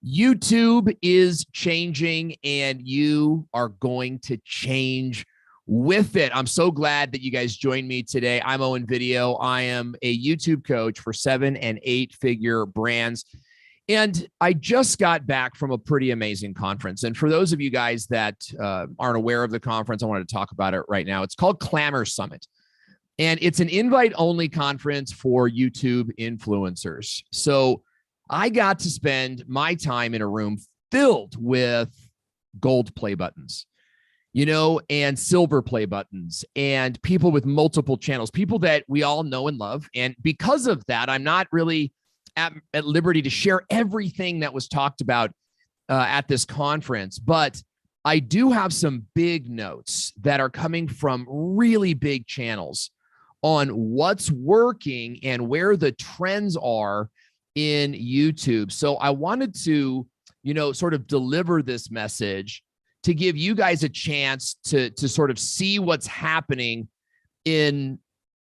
YouTube is changing and you are going to change with it. I'm so glad that you guys joined me today. I'm Owen Video. I am a YouTube coach for 7- and 8-figure brands. And I just got back from a pretty amazing conference. And for those of you guys that aren't aware of the conference, I wanted to talk about it right now. It's called Clamor Summit. And it's an invite-only conference for YouTube influencers. So I got to spend my time in a room filled with gold play buttons, and silver play buttons, and people with multiple channels, people that we all know and love. And because of that, I'm not really at liberty to share everything that was talked about at this conference, but I do have some big notes that are coming from really big channels on what's working and where the trends are in YouTube. So I wanted to, sort of deliver this message to give you guys a chance to sort of see what's happening in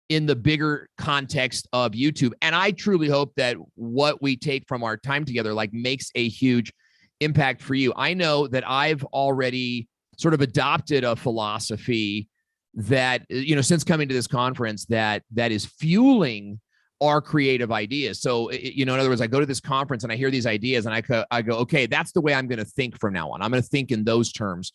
the bigger context of YouTube. And I truly hope that what we take from our time together makes a huge impact for you. I know that I've already sort of adopted a philosophy that, since coming to this conference, that is fueling our creative ideas. So, in other words, I go to this conference and I hear these ideas and I go, okay, that's the way I'm going to think from now on. I'm going to think in those terms.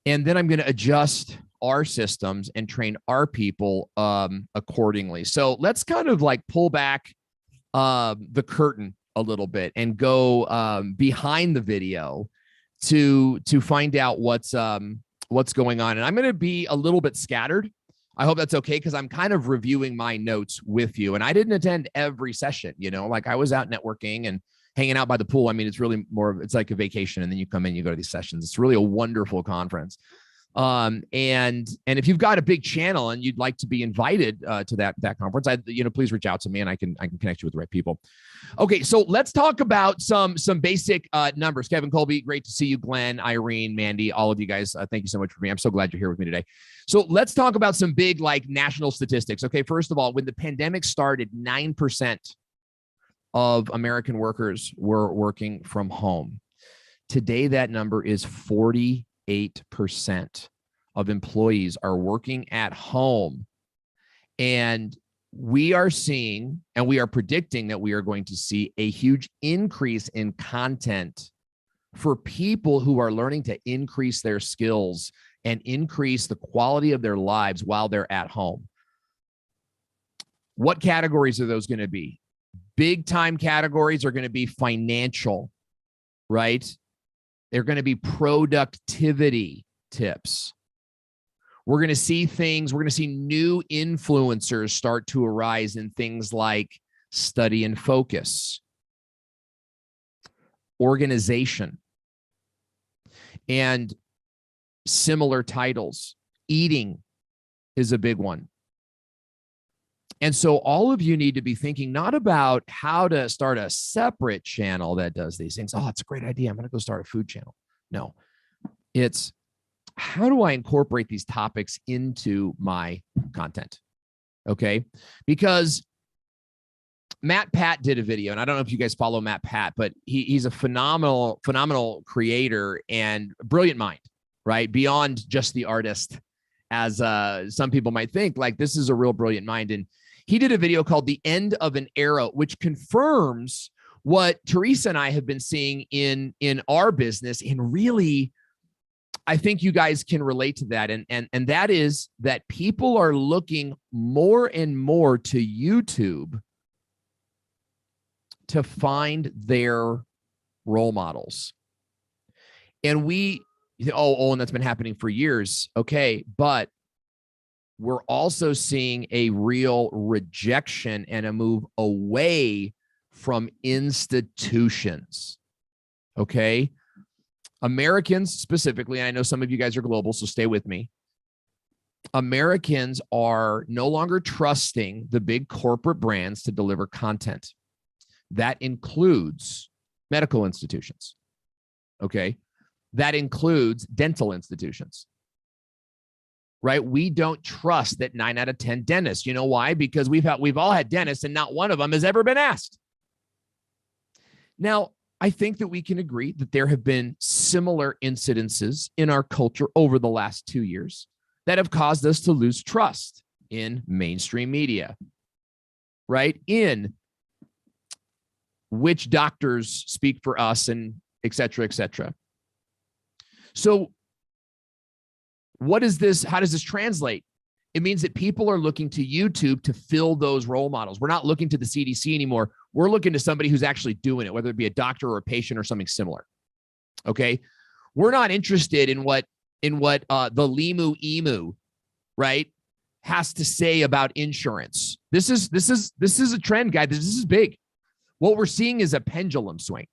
And then I'm going to adjust our systems and train our people accordingly. So let's kind of pull back the curtain a little bit and go behind the video to find out what's going on. And I'm going to be a little bit scattered. I hope that's okay, because I'm kind of reviewing my notes with you. And I didn't attend every session, I was out networking and hanging out by the pool. I mean, it's really it's like a vacation, and then you come in, you go to these sessions. It's really a wonderful conference. And if you've got a big channel and you'd like to be invited to that conference, please reach out to me and I can connect you with the right people. Okay, so let's talk about some basic numbers. Kevin Colby, great to see you. Glenn, Irene, Mandy, all of you guys, thank you so much for me. I'm so glad you're here with me today. So let's talk about some big national statistics. Okay, first of all, when the pandemic started, 9% of American workers were working from home. Today, that number is 48% of employees are working at home. And we are seeing, and we are predicting that we are going to see a huge increase in content for people who are learning to increase their skills and increase the quality of their lives while they're at home. What categories are those going to be? Big time categories are going to be financial, right? They're going to be productivity tips. We're going to see new influencers start to arise in things like study and focus, organization, and similar titles. Eating is a big one. And so all of you need to be thinking not about how to start a separate channel that does these things. Oh, it's a great idea. I'm going to go start a food channel. No, it's how do I incorporate these topics into my content? Okay. Because Matt Pat did a video, and I don't know if you guys follow Matt Pat, but he's a phenomenal creator and brilliant mind, right? Beyond just the artist, as some people might think. This is a real brilliant mind. And he did a video called The End of an Era, which confirms what Teresa and I have been seeing in our business. And really, I think you guys can relate to that. And that is that people are looking more and more to YouTube to find their role models. And and that's been happening for years. Okay, but we're also seeing a real rejection and a move away from institutions. Okay. Americans specifically, and I know some of you guys are global, so stay with me. Americans are no longer trusting the big corporate brands to deliver content. That includes medical institutions. Okay. That includes dental institutions. Right? We don't trust that 9 out of 10 dentists. You know why? Because we've all had dentists and not one of them has ever been asked. Now, I think that we can agree that there have been similar incidences in our culture over the last 2 years that have caused us to lose trust in mainstream media, right? In which doctors speak for us and et cetera, et cetera. So what is this? How does this translate? It means that people are looking to YouTube to fill those role models. We're not looking to the CDC anymore. We're looking to somebody who's actually doing it, whether it be a doctor or a patient or something similar. Okay. We're not interested in what the Limu Emu, right, has to say about insurance. This is a trend, guys. This is big. What we're seeing is a pendulum swing.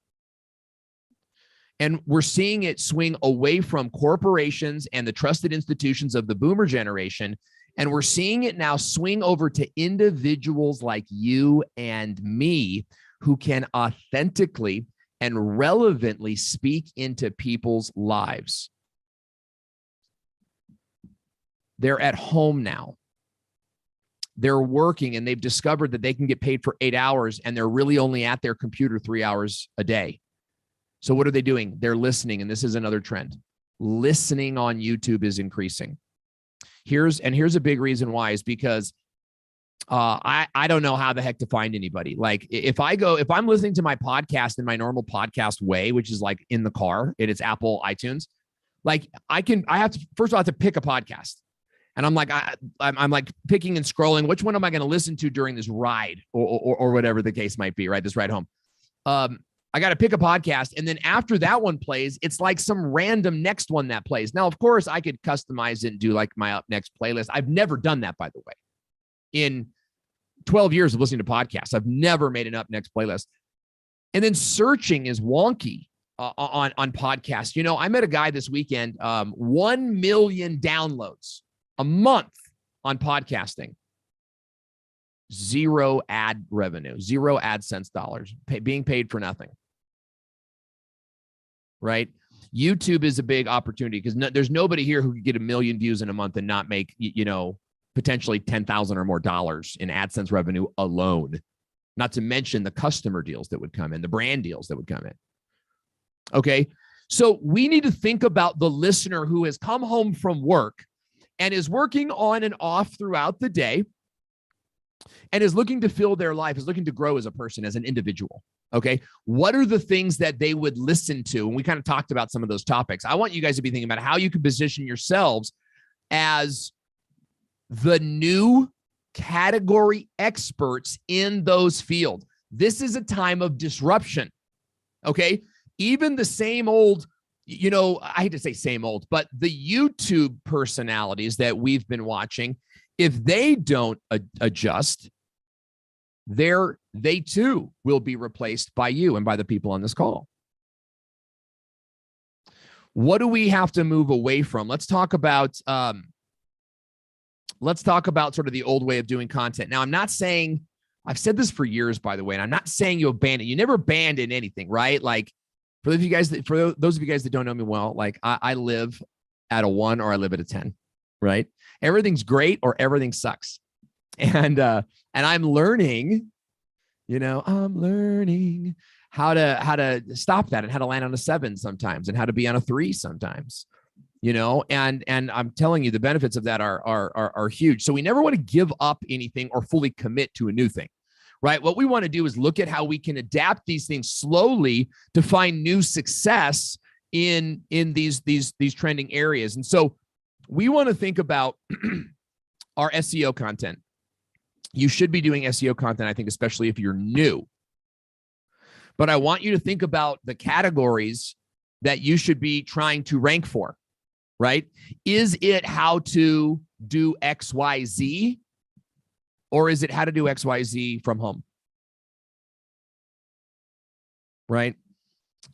And we're seeing it swing away from corporations and the trusted institutions of the boomer generation. And we're seeing it now swing over to individuals like you and me who can authentically and relevantly speak into people's lives. They're at home now. They're working and they've discovered that they can get paid for 8 hours and they're really only at their computer 3 hours a day. So what are they doing? They're listening. And this is another trend. Listening on YouTube is increasing. Here's a big reason why is because I don't know how the heck to find anybody. Like if I'm listening to my podcast in my normal podcast way, which is like in the car and it's Apple iTunes, like I have to pick a podcast. And I'm like picking and scrolling. Which one am I going to listen to during this ride or whatever the case might be, right? This ride home. I got to pick a podcast. And then after that one plays, it's like some random next one that plays. Now, of course, I could customize it and do like my up next playlist. I've never done that, by the way. In 12 years of listening to podcasts, I've never made an up next playlist. And then searching is wonky on podcasts. You know, I met a guy this weekend, 1 million downloads a month on podcasting. Zero ad revenue, zero AdSense dollars, being paid for nothing. Right? YouTube is a big opportunity because there's nobody here who could get 1 million views in a month and not make, potentially $10,000 or more in AdSense revenue alone. Not to mention the customer deals that would come in, the brand deals that would come in. Okay. So we need to think about the listener who has come home from work and is working on and off throughout the day and is looking to fill their life, is looking to grow as a person, as an individual. Okay. What are the things that they would listen to? And we kind of talked about some of those topics. I want you guys to be thinking about how you can position yourselves as the new category experts in those fields. This is a time of disruption. Okay. Even the same old, I hate to say same old, but the YouTube personalities that we've been watching, if they don't adjust, they too will be replaced by you and by the people on this call. What do we have to move away from? Let's talk about sort of the old way of doing content. Now, I'm not saying, I've said this for years, by the way, and I'm not saying you abandon. You never abandon anything, right? Like for those of you guys that don't know me well, like I live at a 1 or I live at a 10, right? Everything's great or everything sucks. And I'm learning, I'm learning how to stop that and how to land on a 7 sometimes and how to be on a 3 sometimes, and I'm telling you, the benefits of that are huge. So we never want to give up anything or fully commit to a new thing, right? What we want to do is look at how we can adapt these things slowly to find new success in these trending areas. And so we want to think about our SEO content. You should be doing SEO content, I think, especially if you're new. But I want you to think about the categories that you should be trying to rank for, right? Is it how to do XYZ, or is it how to do XYZ from home? Right?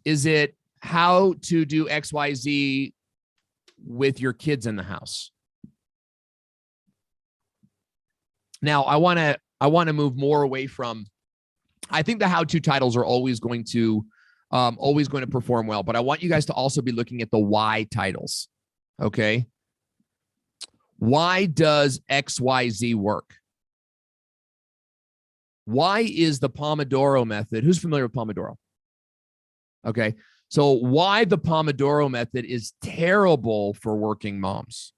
Is it how to do XYZ with your kids in the house? Now, I want to move more away from, I think the how-to titles are always going to perform well, but I want you guys to also be looking at the why titles. Okay. Why does XYZ work? Why is the Pomodoro method? Who's familiar with Pomodoro? Okay. So why the Pomodoro method is terrible for working moms.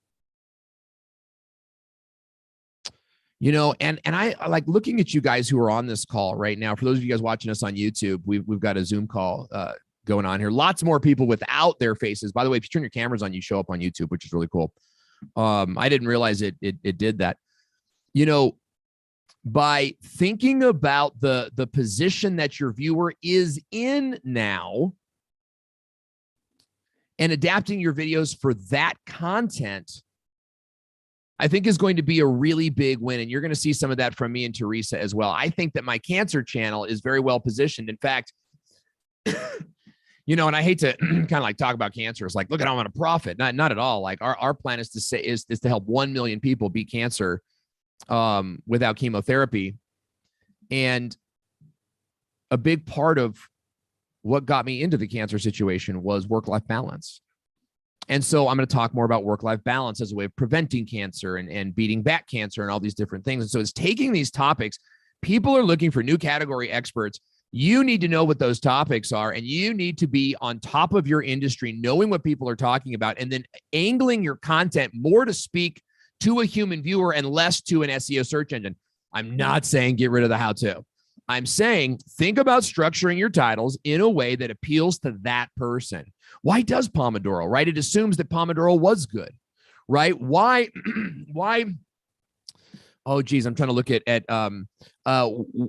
You know, and I like looking at you guys who are on this call right now. For those of you guys watching us on YouTube, we've got a Zoom call going on here. Lots more people without their faces. By the way, if you turn your cameras on, you show up on YouTube, which is really cool. I didn't realize it did that. You know, by thinking about the position that your viewer is in now and adapting your videos for that content, I think is going to be a really big win. And you're going to see some of that from me and Teresa as well. I think that my cancer channel is very well positioned. In fact, you know, and I hate to kind of like talk about cancer. It's like, look at how I'm going to profit. Not at all. Like our plan is to help 1 million people beat cancer without chemotherapy. And a big part of what got me into the cancer situation was work-life balance. And so I'm going to talk more about work-life balance as a way of preventing cancer and beating back cancer and all these different things. And so it's taking these topics. People are looking for new category experts. You need to know what those topics are, and you need to be on top of your industry, knowing what people are talking about, and then angling your content more to speak to a human viewer and less to an SEO search engine. I'm not saying get rid of the how-to. I'm saying think about structuring your titles in a way that appeals to that person. Why does Pomodoro, right? It assumes that Pomodoro was good, right? Why? Oh, geez, I'm trying to look at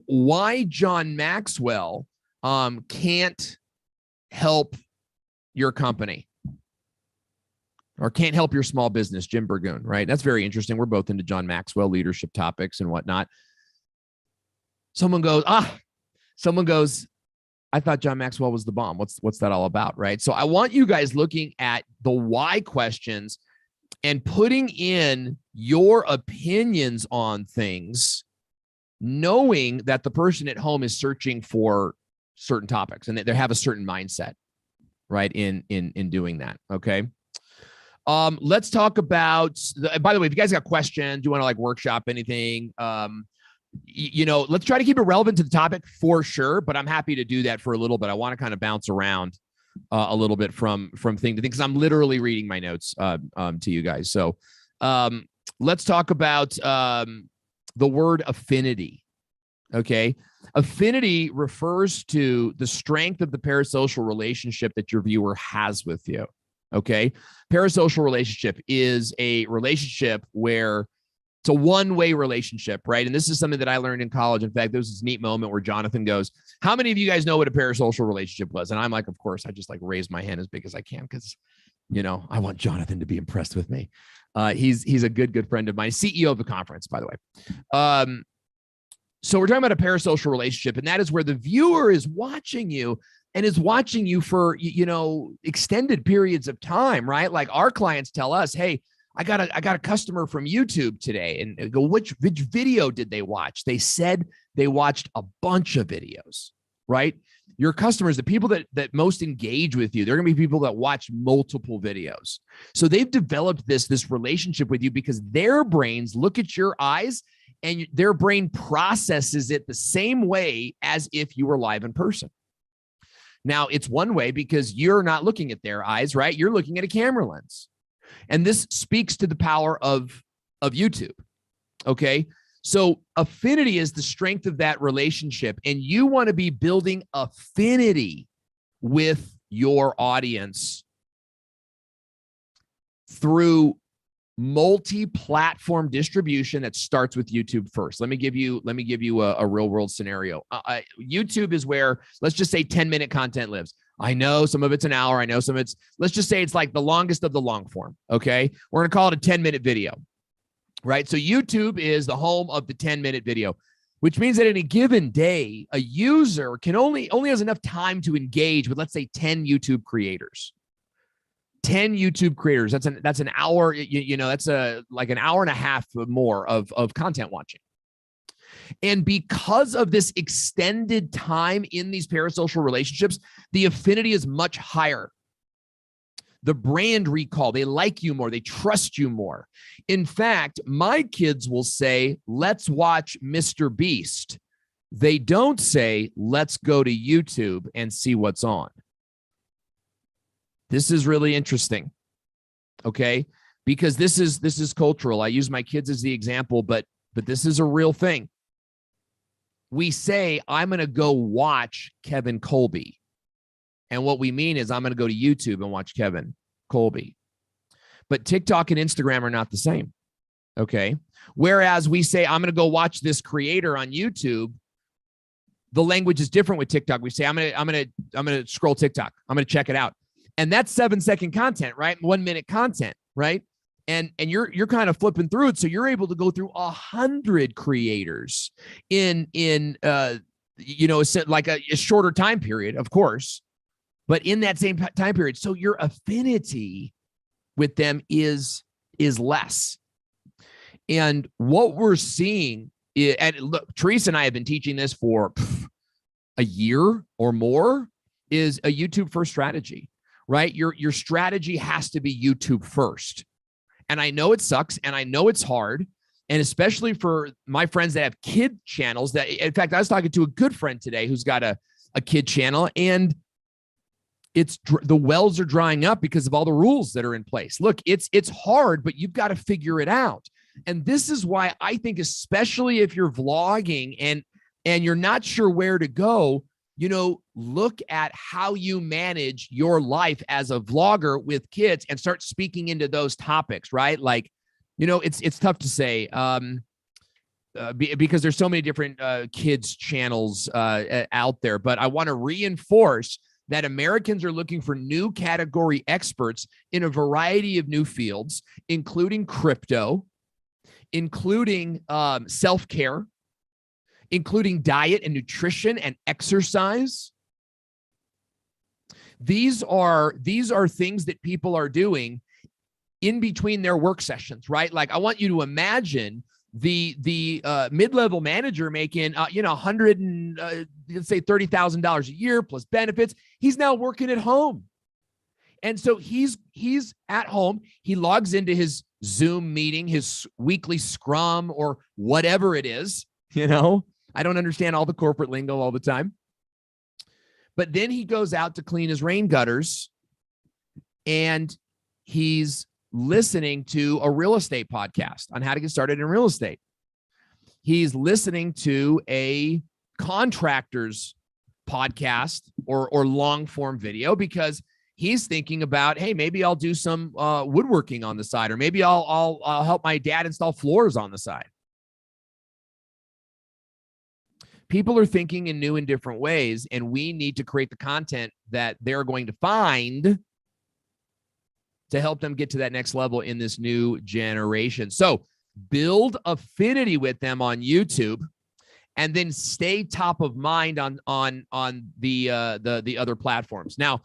why John Maxwell can't help your company or can't help your small business, Jim Burgoon, right? That's very interesting. We're both into John Maxwell leadership topics and whatnot. Someone goes, I thought John Maxwell was the bomb. What's that all about, right? So I want you guys looking at the why questions and putting in your opinions on things, knowing that the person at home is searching for certain topics and that they have a certain mindset, right, in doing that, okay? Let's talk about, by the way, if you guys got questions, you want to like workshop anything, you know, let's try to keep it relevant to the topic for sure, but I'm happy to do that for a little bit. I want to kind of bounce around a little bit from thing to thing because I'm literally reading my notes to you guys. So let's talk about the word affinity. Okay. Affinity refers to the strength of the parasocial relationship that your viewer has with you. Okay. Parasocial relationship is a relationship where it's a one-way relationship, right? And this is something that I learned in college. In fact, there was this neat moment where Jonathan goes, how many of you guys know what a parasocial relationship was? And I'm like, of course, I just like raise my hand as big as I can because, you know, I want Jonathan to be impressed with me. He's a good friend of mine, CEO of the conference, by the way. So we're talking about a parasocial relationship, and that is where the viewer is watching you and is watching you for, you know, extended periods of time, right? Like our clients tell us, hey, I got a customer from YouTube today, and go, which video did they watch? They said they watched a bunch of videos, right? Your customers, the people that most engage with you, they're going to be people that watch multiple videos. So they've developed this relationship with you because their brains look at your eyes and their brain processes it the same way as if you were live in person. Now, it's one way because you're not looking at their eyes, right? You're looking at a camera lens. And this speaks to the power of YouTube, okay? So affinity is the strength of that relationship, and you want to be building affinity with your audience through multi-platform distribution that starts with YouTube first. Let me give you a real-world scenario. YouTube is where, let's just say 10-minute content lives. I know some of it's an hour. I know some of it's, let's just say it's like the longest of the long form. Okay. We're going to call it a 10-minute video, right? So YouTube is the home of the 10-minute video, which means that in a given day, a user can only has enough time to engage with, let's say 10 YouTube creators. 10 YouTube creators. That's an hour, you know, that's like an hour and a half more of content watching. And because of this extended time in these parasocial relationships, the affinity is much higher. The brand recall, they like you more, they trust you more. In fact, my kids will say, let's watch Mr. Beast. They don't say, let's go to YouTube and see what's on. This is really interesting. Okay. Because this is cultural. I use my kids as the example, but this is a real thing. We say, I'm going to go watch Kevin Colby. And what we mean is I'm going to go to YouTube and watch Kevin Colby. But TikTok and Instagram are not the same. Okay. Whereas we say, I'm going to go watch this creator on YouTube, the language is different with TikTok. We say, I'm going to scroll TikTok. I'm going to check it out. And that's 7-second content, right? 1 minute content, right? And you're kind of flipping through it. So you're able to go through 100 creators in like a shorter time period, of course, but in that same time period. So your affinity with them is less. And what we're seeing is, and look, Teresa and I have been teaching this for a year or more, is a YouTube first strategy, right? Your strategy has to be YouTube first. And I know it sucks and I know it's hard. And especially for my friends that have kid channels that, in fact, I was talking to a good friend today who's got a kid channel, and the wells are drying up because of all the rules that are in place. Look, it's hard, but you've got to figure it out. And this is why I think, especially if you're vlogging and you're not sure where to go, look at how you manage your life as a vlogger with kids and start speaking into those topics, right? Like, it's tough to say because there's so many different kids channels out there, but I want to reinforce that Americans are looking for new category experts in a variety of new fields, including crypto, including self-care, including diet and nutrition and exercise. These are things that people are doing in between their work sessions, right? Like, I want you to imagine the mid-level manager making $100 and let's say $30,000 a year plus benefits. He's now working at home. And so he's at home. He logs into his Zoom meeting, his weekly scrum or whatever it is. I don't understand all the corporate lingo all the time. But then he goes out to clean his rain gutters, and he's listening to a real estate podcast on how to get started in real estate. He's listening to a contractor's podcast or long form video because he's thinking about, hey, maybe I'll do some woodworking on the side, or maybe I'll help my dad install floors on the side. People are thinking in new and different ways, and we need to create the content that they're going to find to help them get to that next level in this new generation. So build affinity with them on YouTube, and then stay top of mind on the other platforms. Now,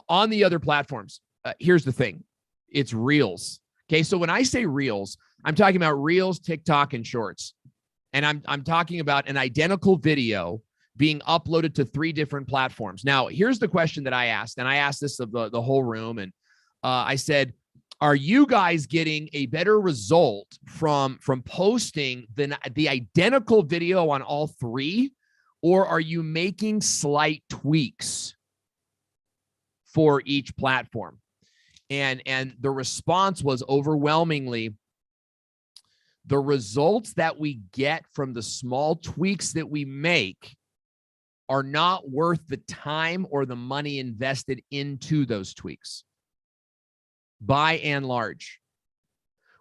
on the other platforms, here's the thing. It's Reels. Okay, so when I say Reels, I'm talking about Reels, TikTok, and Shorts. And I'm talking about an identical video being uploaded to 3 different platforms. Now, here's the question that I asked, and I asked this of the whole room, and I said, are you guys getting a better result from posting the identical video on all 3, or are you making slight tweaks for each platform? And the response was overwhelmingly, the results that we get from the small tweaks that we make are not worth the time or the money invested into those tweaks, by and large,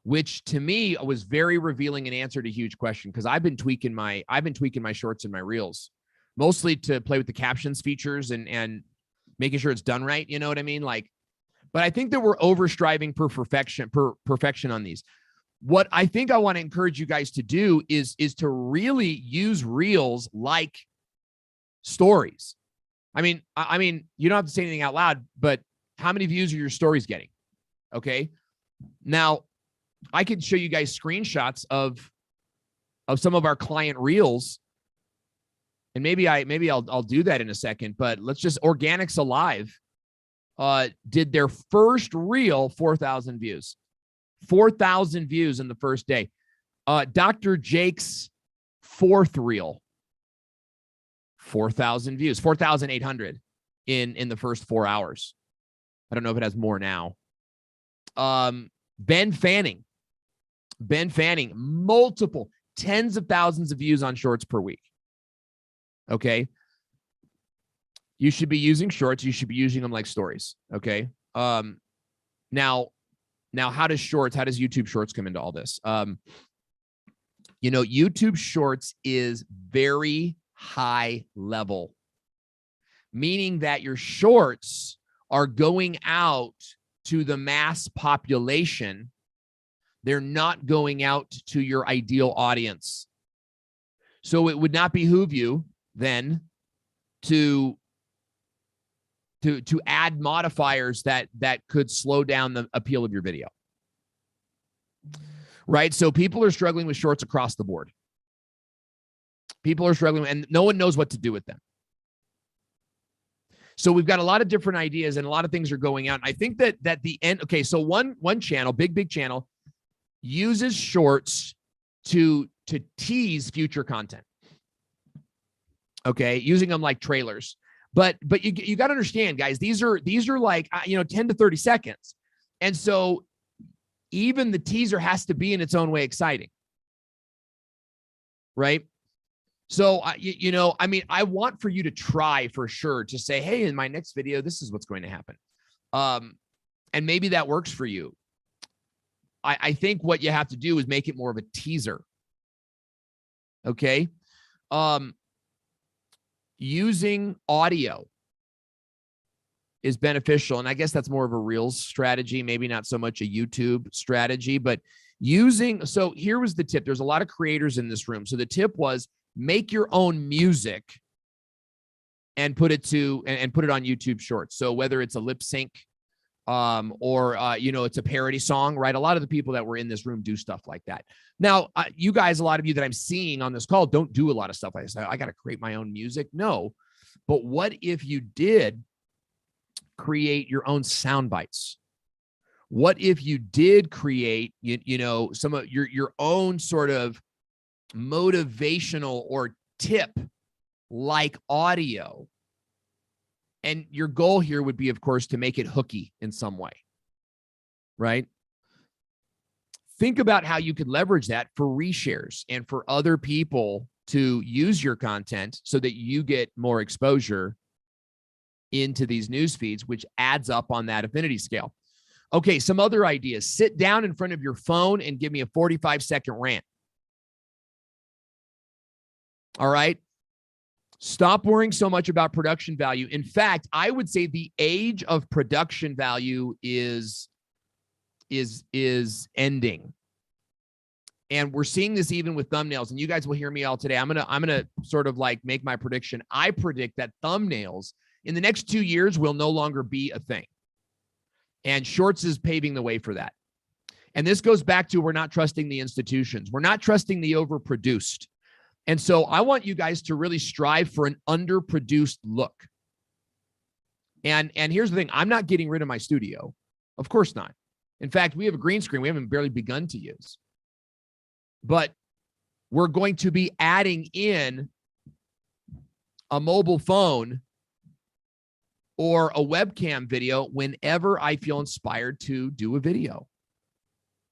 which to me was very revealing and answered a huge question, because I've been tweaking my shorts and my reels, mostly to play with the captions features and making sure it's done right. You know what I mean? But I think that we're over striving for perfection on these. What I think I want to encourage you guys to do is to really use Reels like stories. I mean, you don't have to say anything out loud, but how many views are your stories getting? Okay. Now, I could show you guys screenshots of some of our client Reels, and maybe I'll do that in a second. But let's just Organics Alive did their first reel 4,000 views. 4,000 views in the first day. Dr. Jake's 4th reel, 4,000 views, 4,800 in the first 4 hours. I don't know if it has more now. Ben Fanning, multiple tens of thousands of views on shorts per week. Okay. You should be using shorts. You should be using them like stories. Okay. Now how does YouTube shorts come into all this? YouTube shorts is very high level, meaning that your shorts are going out to the mass population. They're not going out to your ideal audience. So it would not behoove you then to add modifiers that could slow down the appeal of your video. Right? So people are struggling with shorts across the board. People are struggling, and no one knows what to do with them. So we've got a lot of different ideas, and a lot of things are going out. And I think that the end. Okay, so one channel, big channel, uses shorts to tease future content. Okay, using them like trailers. But you got to understand, guys, these are like 10 to 30 seconds, and so even the teaser has to be in its own way exciting, right? So I want for you to try for sure to say, hey, in my next video, this is what's going to happen, and maybe that works for you. I think what you have to do is make it more of a teaser. Okay. Using audio is beneficial. And I guess that's more of a Reels strategy, maybe not so much a YouTube strategy, but so here was the tip. There's a lot of creators in this room. So the tip was make your own music and put it on YouTube Shorts. So whether it's a lip sync, or it's a parody song, right? A lot of the people that were in this room do stuff like that. Now, you guys, a lot of you that I'm seeing on this call don't do a lot of stuff like this. I got to create my own music. No, but what if you did create your own sound bites? What if you did create, some of your own sort of motivational or tip like audio? And your goal here would be, of course, to make it hooky in some way, right? Think about how you could leverage that for reshares and for other people to use your content so that you get more exposure into these news feeds, which adds up on that affinity scale. Okay, some other ideas. Sit down in front of your phone and give me a 45-second rant. All right? Stop worrying so much about production value. In fact, I would say the age of production value is ending. And we're seeing this even with thumbnails, and you guys will hear me all today. I'm gonna sort of like make my prediction. I predict that thumbnails in the next 2 years will no longer be a thing. And Shorts is paving the way for that. And this goes back to we're not trusting the institutions. We're not trusting the overproduced. And so I want you guys to really strive for an underproduced look. And here's the thing. I'm not getting rid of my studio. Of course not. In fact, we have a green screen we haven't barely begun to use. But we're going to be adding in a mobile phone or a webcam video whenever I feel inspired to do a video.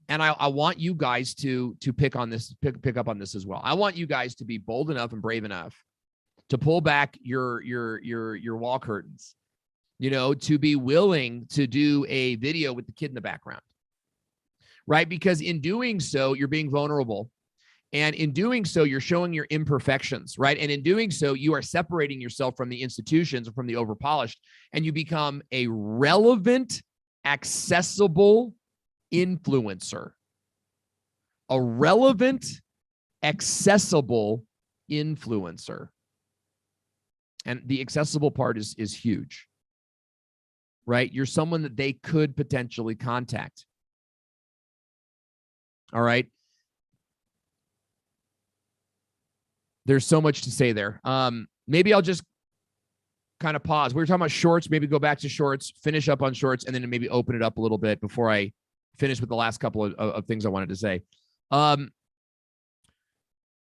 And I want you guys to pick on this, pick up on this as well. I want you guys to be bold enough and brave enough to pull back your wall curtains, to be willing to do a video with the kid in the background, right? Because in doing so, you're being vulnerable. And in doing so, you're showing your imperfections, right? And in doing so, you are separating yourself from the institutions or from the overpolished, and you become a relevant, accessible influencer. A relevant, accessible influencer. And the accessible part is huge, right? You're someone that they could potentially contact. All right. There's so much to say there. Maybe I'll just kind of pause. We were talking about Shorts, maybe go back to Shorts, finish up on Shorts, and then maybe open it up a little bit before I finish with the last couple of things I wanted to say.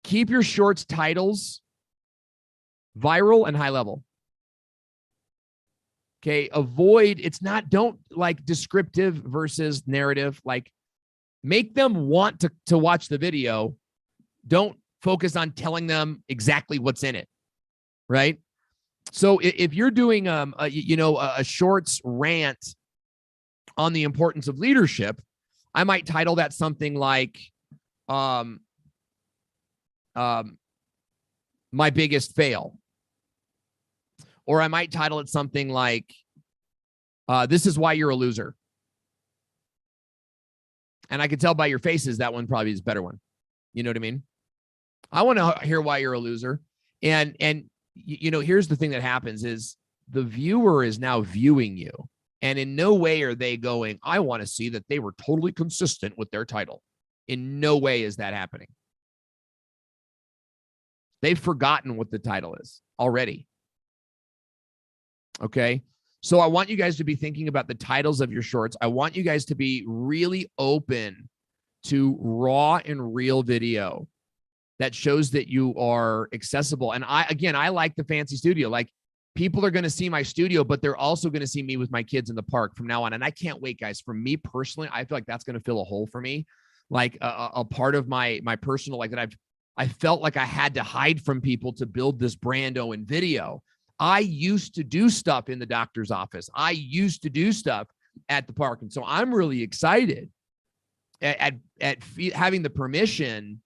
Keep your Shorts titles viral and high level. Okay. Avoid, don't like descriptive versus narrative. Like make them want to watch the video. Don't focus on telling them exactly what's in it. Right. So if you're doing, a shorts rant on the importance of leadership, I might title that something like, my biggest fail. Or I might title it something like, this is why you're a loser. And I could tell by your faces that one probably is a better one. You know what I mean? I want to hear why you're a loser. And here's the thing that happens is the viewer is now viewing you. And in no way are they going, I want to see that they were totally consistent with their title. In no way is that happening. They've forgotten what the title is already. Okay. So I want you guys to be thinking about the titles of your shorts. I want you guys to be really open to raw and real video that shows that you are accessible. And I like the fancy studio. Like people are going to see my studio, but they're also going to see me with my kids in the park from now on. And I can't wait, guys. For me personally, I feel like that's going to fill a hole for me. Like a part of my personal, like that I felt like I had to hide from people to build this brand Owen Video. I used to do stuff in the doctor's office. I used to do stuff at the park. And so I'm really excited at having the permission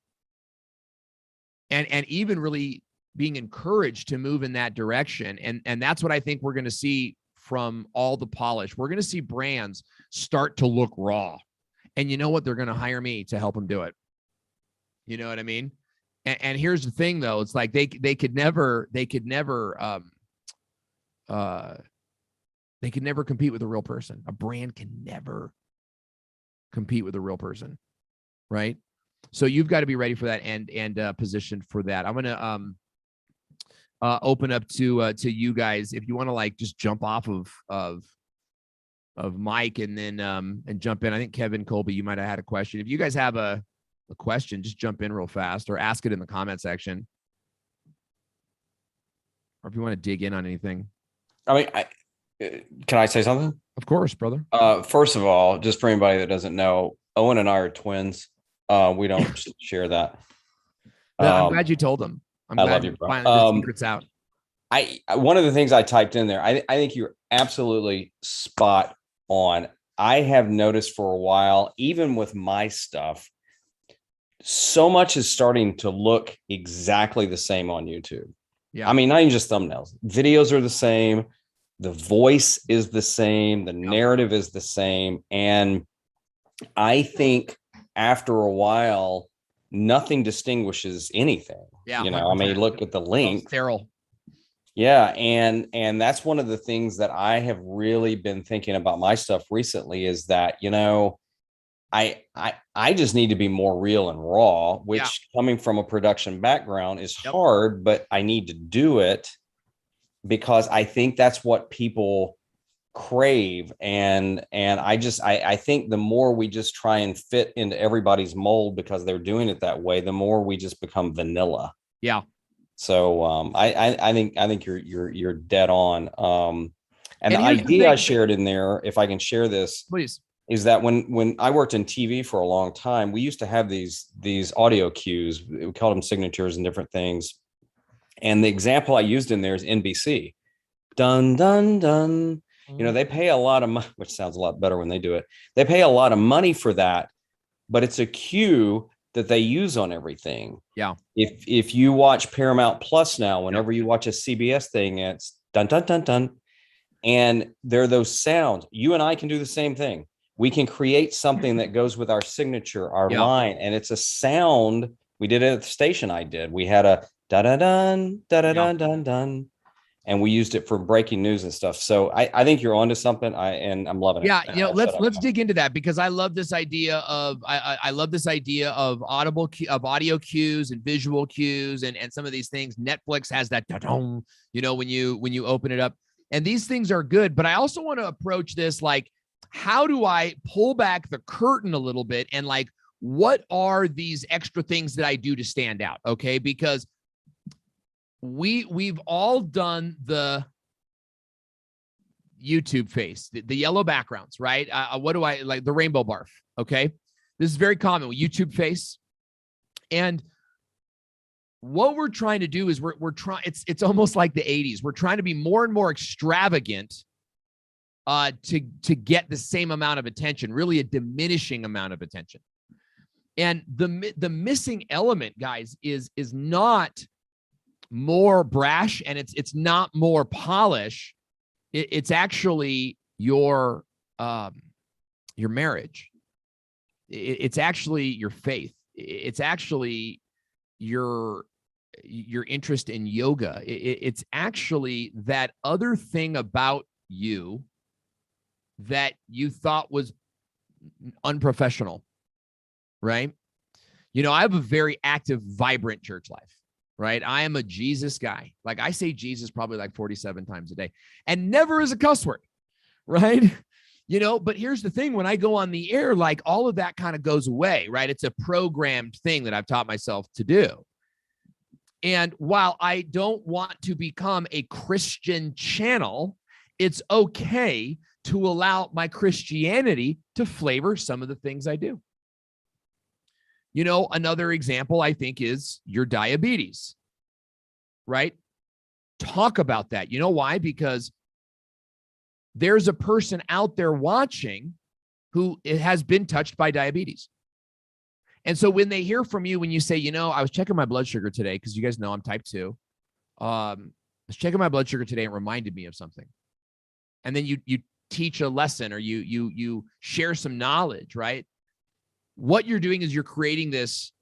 and even really being encouraged to move in that direction. And that's what I think we're going to see from all the polish. We're going to see brands start to look raw. And you know what? They're going to hire me to help them do it. You know what I mean? And here's the thing, though. It's like they could never compete with a real person. A brand can never compete with a real person, right? So you've got to be ready for that and positioned for that. I'm gonna open up to you guys if you want to like just jump off of Mike and then and jump in. I think Kevin Colby, you might have had a question. If you guys have a question, just jump in real fast or ask it in the comment section. Or if you want to dig in on anything. I mean, can I say something? Of course, brother. First of all, just for anybody that doesn't know, Owen and I are twins. We don't share that. I'm glad you told them. I'm glad I love you, bro. Finally, the secret's out. One of the things I typed in there, I think you're absolutely spot on. I have noticed for a while, even with my stuff, so much is starting to look exactly the same on YouTube. Yeah. I mean, not even just thumbnails. Videos are the same. The voice is the same. The narrative is the same. And I think after a while, nothing distinguishes anything. Yeah. You know, 100%. I mean, look at the link. Sterile. Yeah. And that's one of the things that I have really been thinking about my stuff recently is that, you know, I just need to be more real and raw, which coming from a production background is hard, but I need to do it because I think that's what people crave. And I think the more we just try and fit into everybody's mold because they're doing it that way, the more we just become vanilla. Yeah. So I think you're dead on. And the idea I shared in there, if I can share this, please, is that when I worked in TV for a long time, we used to have these audio cues. We called them signatures and different things. And the example I used in there is NBC. Dun, dun, dun. You know, they pay a lot of money, which sounds a lot better when they do it. They pay a lot of money for that, but it's a cue that they use on everything. Yeah. If you watch Paramount Plus now, whenever you watch a CBS thing, it's dun, dun, dun, dun. And there are those sounds. You and I can do the same thing. We can create something that goes with our signature, our line, and it's a sound. We did it at the station I did. We had a da-da-dun, da-da-dun, dun, dun, and we used it for breaking news and stuff. So I think you're onto something. I'm loving it. Yeah, you know, let's dig into that because I love this idea of I love this idea of audio cues and visual cues and some of these things. Netflix has that, you know, when you open it up, and these things are good. But I also want to approach this like, how do I pull back the curtain a little bit and like, what are these extra things that I do to stand out? Okay. Because we've all done YouTube face, the yellow backgrounds, right? What do I like? The rainbow barf. Okay. This is very common with YouTube face. And what we're trying to do is we're trying, it's almost like the 80s. We're trying to be more and more extravagant to get the same amount of attention, really a diminishing amount of attention. And the missing element, guys, is not more brash, and it's not more polish. It's actually your marriage. It's actually your faith. It's actually your interest in yoga. It's actually that other thing about you that you thought was unprofessional, right? You know, I have a very active, vibrant church life, right? I am a Jesus guy. Like, I say Jesus probably like 47 times a day, and never is a cuss word, right? You know, but here's the thing. When I go on the air, like, all of that kind of goes away, right? It's a programmed thing that I've taught myself to do. And while I don't want to become a Christian channel, it's okay to allow my Christianity to flavor some of the things I do. You know, another example, I think, is your diabetes, right? Talk about that. You know why? Because there's a person out there watching who has been touched by diabetes. And so when they hear from you, when you say, you know, I was checking my blood sugar today, because you guys know I'm type 2. I was checking my blood sugar today and it reminded me of something. And then you teach a lesson, or you share some knowledge, right? What you're doing is you're creating this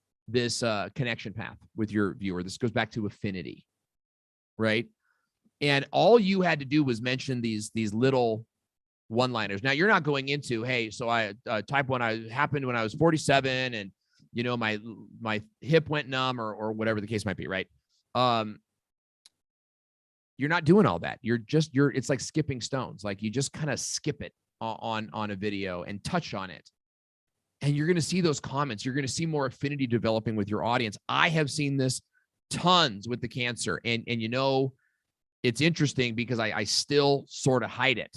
connection path with your viewer. This goes back to affinity, right? And all you had to do was mention these little one-liners. Now, you're not going into, hey, so I type 1 happened when I was 47, and you know, my hip went numb, or whatever the case might be, right? You're not doing all that. It's like skipping stones. Like, you just kind of skip it on a video and touch on it. And you're going to see those comments. You're going to see more affinity developing with your audience. I have seen this tons with the cancer. And you know, it's interesting because I still sort of hide it,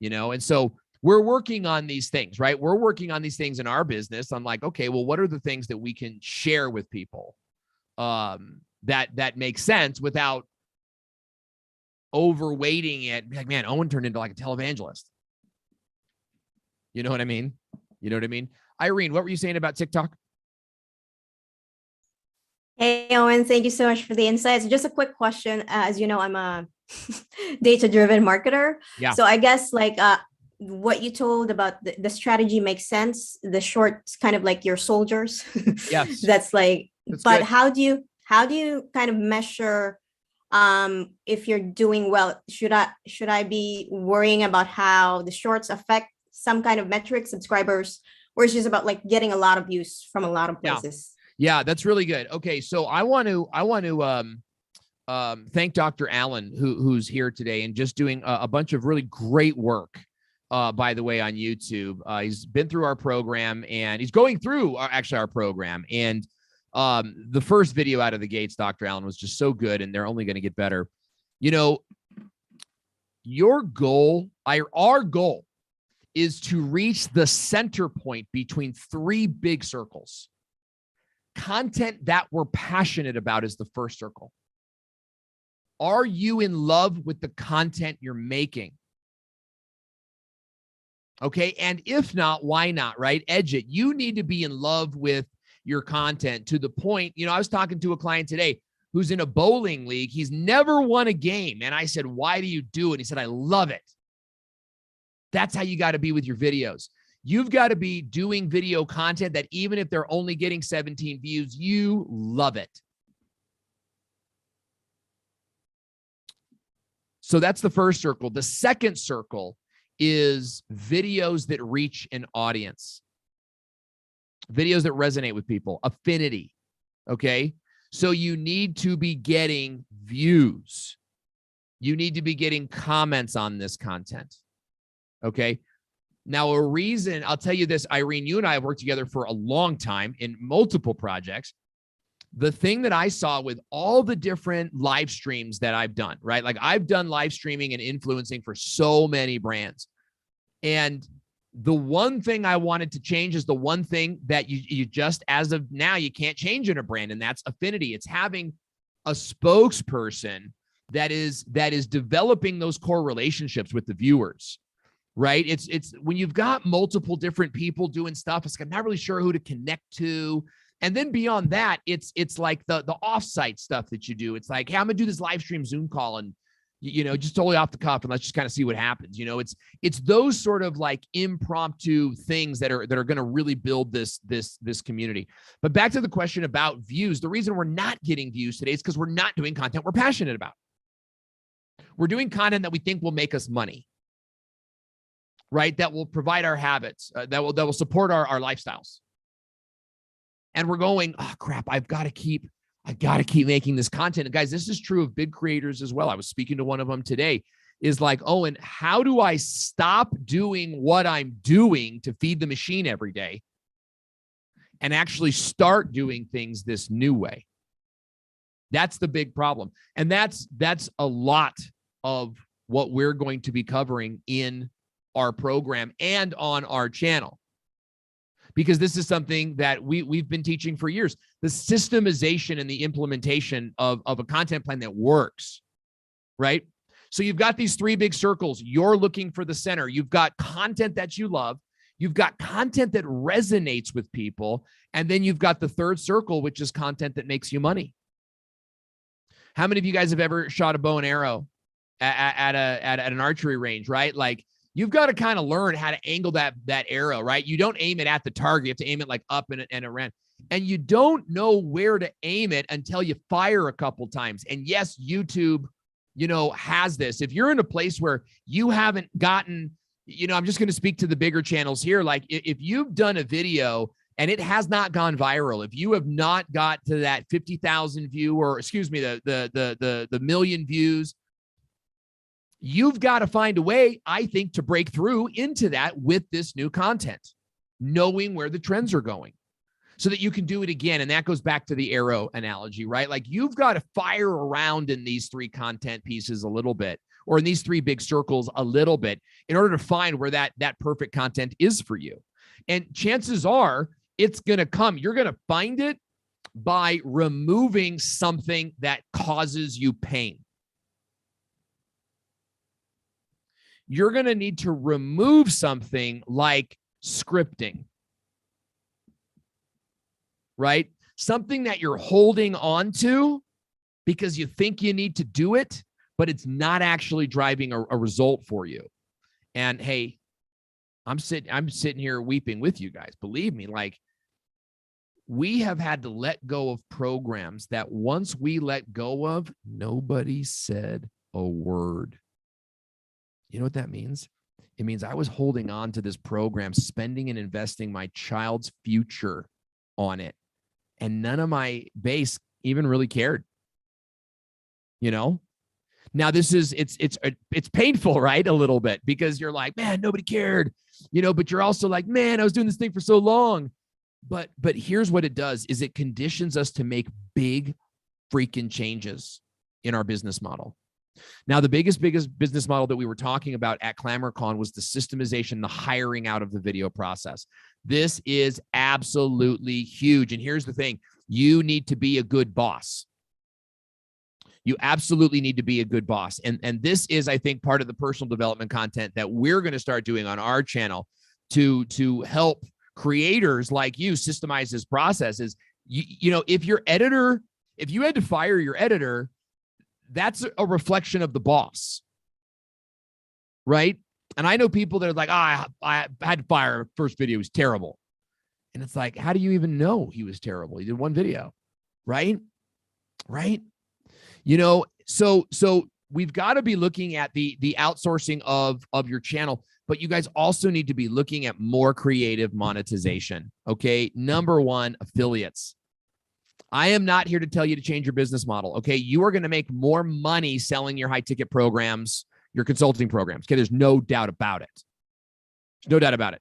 you know? And so we're working on these things, right? We're working on these things in our business. I'm like, okay, well, what are the things that we can share with people that make sense without overweighting it? Like, man, Owen turned into like a televangelist. You know what I mean? You know what I mean? Irene, what were you saying about TikTok? Hey, Owen, thank you so much for the insights. Just a quick question. As you know, I'm a data-driven marketer. Yeah. So I guess like what you told about the strategy makes sense. The shorts kind of like your soldiers. Yes. That's like, but good. how do you kind of measure if you're doing well? Should I be worrying about how the shorts affect some kind of metric, subscribers, or it's just about like getting a lot of views from a lot of places? Yeah, that's really good. Okay, so I want to thank Dr. Allen, who's here today and just doing a bunch of really great work, by the way, on YouTube. He's been through our program, and he's going through our program. And the first video out of the gates, Dr. Allen, was just so good, and they're only going to get better. You know, our goal is to reach the center point between 3 big circles. Content that we're passionate about is the first circle. Are you in love with the content you're making? Okay, and if not, why not, right? Edge it. You need to be in love with your content to the point, you know, I was talking to a client today who's in a bowling league. He's never won a game. And I said, why do you do it? He said, I love it. That's how you got to be with your videos. You've got to be doing video content that even if they're only getting 17 views, you love it. So that's the first circle. The second circle is videos that reach an audience. Videos that resonate with people, affinity, okay? So you need to be getting views. You need to be getting comments on this content, okay? Now, a reason, I'll tell you this, Irene, you and I have worked together for a long time in multiple projects. the thing that I saw with all the different live streams that I've done, right? Like I've done live streaming and influencing for so many brands. And the one thing I wanted to change is the one thing that you just, as of now, you can't change in a brand, and that's affinity. It's having a spokesperson that is developing those core relationships with the viewers, right? It's when you've got multiple different people doing stuff, it's like, I'm not really sure who to connect to. And then beyond that, it's like the offsite stuff that you do. It's like, hey, I'm gonna do this live stream Zoom call, and just totally off the cuff, and let's just kind of see what happens. It's those sort of like impromptu things that are going to really build this community. But back to the question about views, the reason we're not getting views today is because we're not doing content we're passionate about. We're doing content that we think will make us money, right? That will provide our habits, that will support our lifestyles. And we're going, oh crap, I've got to keep making this content. And guys, this is true of big creators as well. I was speaking to one of them today, is like, Owen, how do I stop doing what I'm doing to feed the machine every day and actually start doing things this new way? That's the big problem. And that's a lot of what we're going to be covering in our program and on our channel. Because this is something that we've been teaching for years, the systemization and the implementation of a content plan that works, right? So you've got these three big circles. You're looking for the center. You've got content that you love. You've got content that resonates with people. And then you've got the third circle, which is content that makes you money. How many of you guys have ever shot a bow and arrow at an archery range, right? Like, you've got to kind of learn how to angle that arrow, right? You don't aim it at the target. You have to aim it like up and around. And you don't know where to aim it until you fire a couple times. And yes, YouTube, has this. If you're in a place where you haven't gotten, I'm just going to speak to the bigger channels here. Like if you've done a video and it has not gone viral, if you have not got to that 50,000 view, or excuse me, the million views, you've got to find a way, I think, to break through into that with this new content, knowing where the trends are going so that you can do it again. And that goes back to the arrow analogy, right? Like you've got to fire around in these three content pieces a little bit, or in these three big circles a little bit, in order to find where that perfect content is for you. And chances are it's going to come. You're going to find it by removing something that causes you pain. You're going to need to remove something like scripting, right? Something that you're holding on to because you think you need to do it, but it's not actually driving a result for you. And hey, I'm sitting here weeping with you guys. Believe me, like we have had to let go of programs that once we let go of, nobody said a word. You know what that means? It means I was holding on to this program, spending and investing my child's future on it. And none of my base even really cared. Now this is, it's painful, right? A little bit, because you're like, man, nobody cared, but you're also like, man, I was doing this thing for so long. But here's what it does is it conditions us to make big freaking changes in our business model. Now, the biggest business model that we were talking about at ClamorCon was the systemization, the hiring out of the video process. This is absolutely huge. And here's the thing. You need to be a good boss. You absolutely need to be a good boss. And this is, I think, part of the personal development content that we're going to start doing on our channel to help creators like you systemize this process. Is, if your editor, if you had to fire your editor, that's a reflection of the boss, right? And I know people that are like, I had to fire our first video. It was terrible. And it's like, how do you even know he was terrible? He did one video, right? Right. So we've got to be looking at the outsourcing of your channel, but you guys also need to be looking at more creative monetization. Okay. Number one, affiliates. I am not here to tell you to change your business model. Okay. You are going to make more money selling your high ticket programs, your consulting programs. Okay. There's no doubt about it. There's no doubt about it.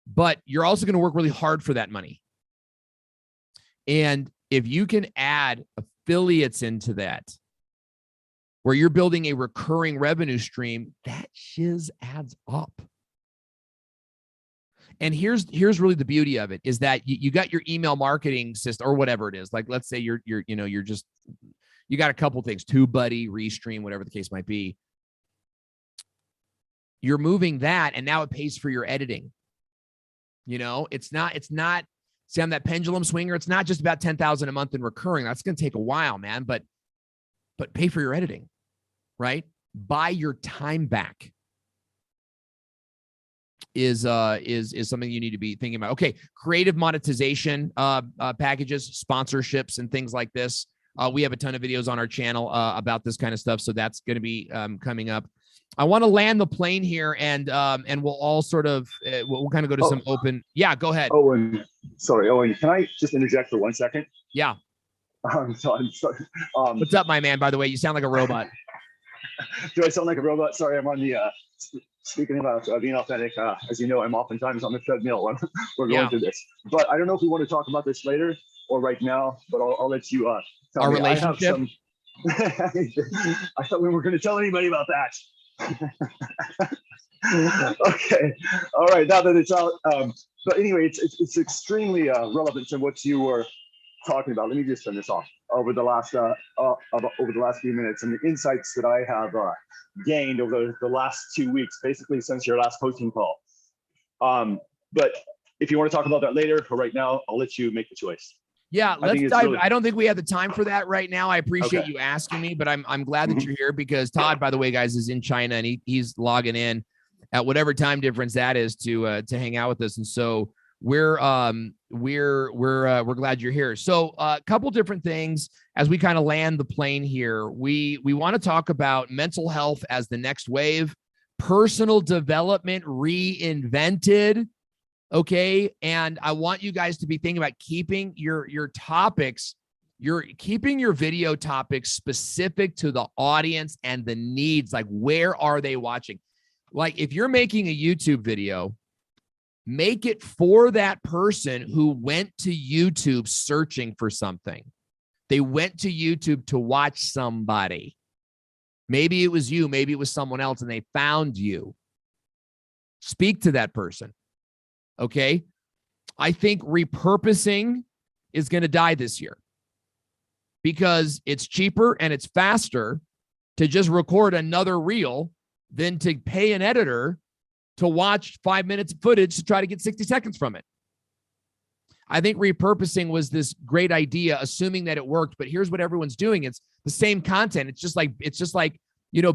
But you're also going to work really hard for that money. And if you can add affiliates into that, where you're building a recurring revenue stream, that shiz adds up. And here's really the beauty of it is that you got your email marketing system or whatever it is. Like, let's say you got a couple things, Tubebuddy, Restream, whatever the case might be. You're moving that, and now it pays for your editing. It's not, see, I'm that pendulum swinger. It's not just about 10,000 a month in recurring. That's going to take a while, man, but pay for your editing, right? Buy your time back is something you need to be thinking about. Okay. Creative monetization, packages, sponsorships, and things like this. We have a ton of videos on our channel about this kind of stuff. So that's going to be coming up. I want to land the plane here, and we'll all sort of we'll kind of go to some open. Yeah, go ahead. Owen, can I just interject for 1 second? Yeah. I'm sorry. What's up, my man? By the way, you sound like a robot. Do I sound like a robot? Sorry, I'm on the speaking about being authentic. As you know, I'm oftentimes on the treadmill when we're going through this. But I don't know if we want to talk about this later or right now. But I'll let you tell our me. relationship. I thought we weren't going to tell anybody about that. Okay, all right, now that it's out, but anyway, it's extremely relevant to what you were talking about. Let me just turn this off. Over the last few minutes, and the insights that I have gained over the last 2 weeks, basically since your last coaching call. But if you want to talk about that later or right now, I'll let you make the choice. Yeah, let's dive. I don't think we have the time for that right now. I appreciate you asking me, but I'm glad that you're here because Todd, by the way, guys, is in China and he's logging in at whatever time difference that is to hang out with us. And so we're glad you're here. So a couple different things as we kind of land the plane here. We want to talk about mental health as the next wave, personal development reinvented. Okay. And I want you guys to be thinking about keeping your topics, keeping your video topics specific to the audience and the needs. Like, where are they watching? Like, if you're making a YouTube video, make it for that person who went to YouTube searching for something. They went to YouTube to watch somebody. Maybe it was you, maybe it was someone else, and they found you. Speak to that person. Okay. I think repurposing is going to die this year because it's cheaper and it's faster to just record another reel than to pay an editor to watch 5 minutes of footage to try to get 60 seconds from it. I think repurposing was this great idea, assuming that it worked, but here's what everyone's doing. It's the same content. It's just like,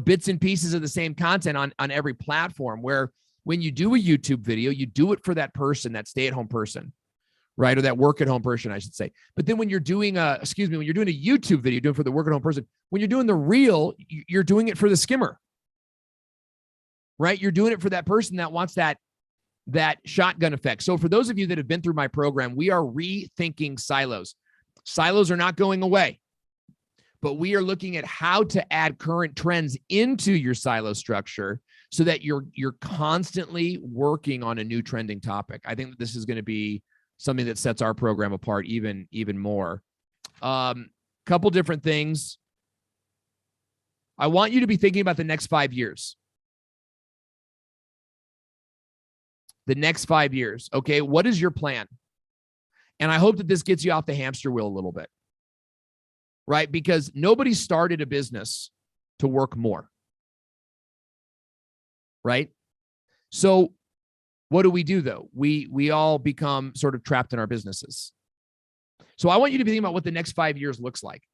bits and pieces of the same content on every platform, where when you do a YouTube video, you do it for that person, that stay-at-home person, right? Or that work-at-home person, I should say. But then when you're doing when you're doing a YouTube video, you're doing it for the work-at-home person. When you're doing the reel, you're doing it for the skimmer, right? You're doing it for that person that wants that shotgun effect. So for those of you that have been through my program, we are rethinking silos. Silos are not going away, but we are looking at how to add current trends into your silo structure so that you're constantly working on a new trending topic. I think that this is going to be something that sets our program apart even more. Couple different things. I want you to be thinking about the next 5 years. The next 5 years. Okay. What is your plan? And I hope that this gets you off the hamster wheel a little bit, right? Because nobody started a business to work more. Right? So what do we do though? We all become sort of trapped in our businesses. So I want you to be thinking about what the next 5 years looks like.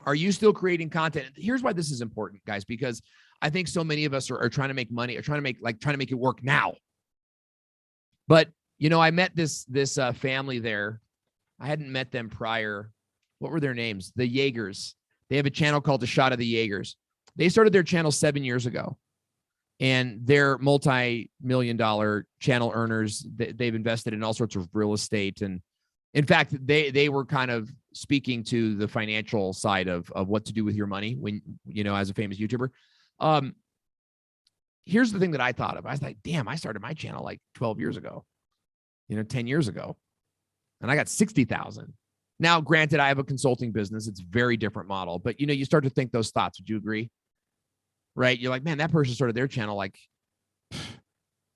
Are you still creating content? Here's why this is important, guys, because I think so many of us are trying to make money, or trying to make it work now. But, I met this family there. I hadn't met them prior. What were their names? The Jaegers. They have a channel called The Shot of the Jaegers. They started their channel 7 years ago. And they're multi-million-dollar channel earners. They've invested in all sorts of real estate. And in fact, they were kind of speaking to the financial side of what to do with your money when, as a famous YouTuber. Here's the thing that I thought of. I was like, damn, I started my channel like 12 years ago, 10 years ago. And I got 60,000. Now, granted, I have a consulting business. It's a very different model, but you start to think those thoughts. Would you agree? Right? You're like, man, that person started their channel like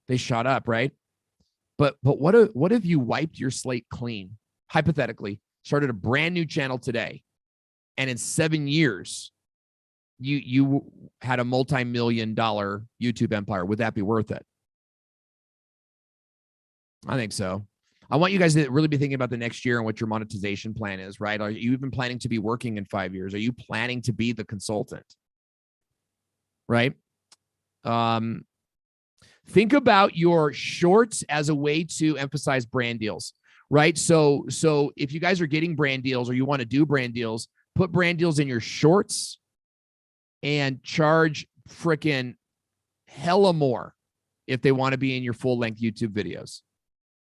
they shot up, right? But what if you wiped your slate clean, hypothetically, started a brand new channel today, and in 7 years, you had a multi-million-dollar YouTube empire? Would that be worth it? I think so. I want you guys to really be thinking about the next year and what your monetization plan is, right? Are you even planning to be working in 5 years? Are you planning to be the consultant? Right? Think about your shorts as a way to emphasize brand deals, right? So if you guys are getting brand deals or you want to do brand deals, put brand deals in your shorts and charge freaking hella more if they want to be in your full-length YouTube videos.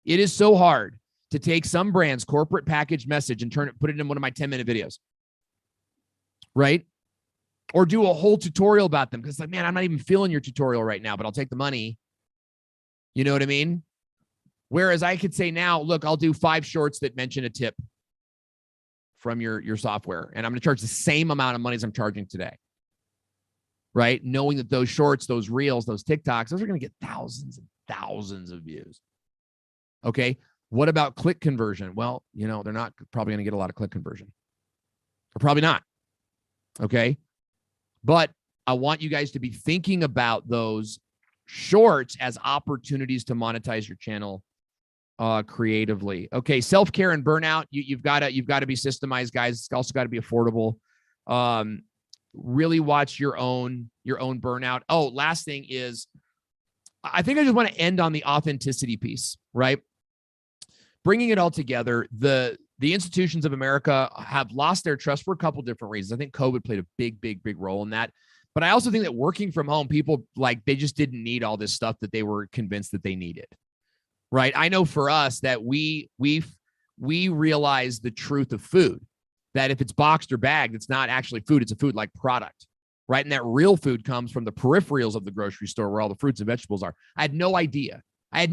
It is so hard to take some brand's corporate package message and put it in one of my 10-minute videos, right? Or do a whole tutorial about them, because like, man, I'm not even feeling your tutorial right now, but I'll take the money. You know what I mean? Whereas I could say now, look, I'll do 5 shorts that mention a tip from your software, and I'm going to charge the same amount of money as I'm charging today, right? Knowing that those shorts, those reels, those TikToks, those are going to get thousands and thousands of views. Okay. What about click conversion? Well, they're not probably going to get a lot of click conversion, or probably not. Okay. But I want you guys to be thinking about those shorts as opportunities to monetize your channel creatively. Okay. Self-care and burnout. You've got to be systemized, guys. It's also got to be affordable. Really watch your own burnout. Oh, last thing is, I think I just want to end on the authenticity piece, right? Bringing it all together, the institutions of America have lost their trust for a couple different reasons. I think COVID played a big role in that. But I also think that working from home, people they just didn't need all this stuff that they were convinced that they needed, right? I know for us that we realize the truth of food, that if it's boxed or bagged, it's not actually food, it's a food-like product, right? And that real food comes from the peripherals of the grocery store where all the fruits and vegetables are. I had no idea. I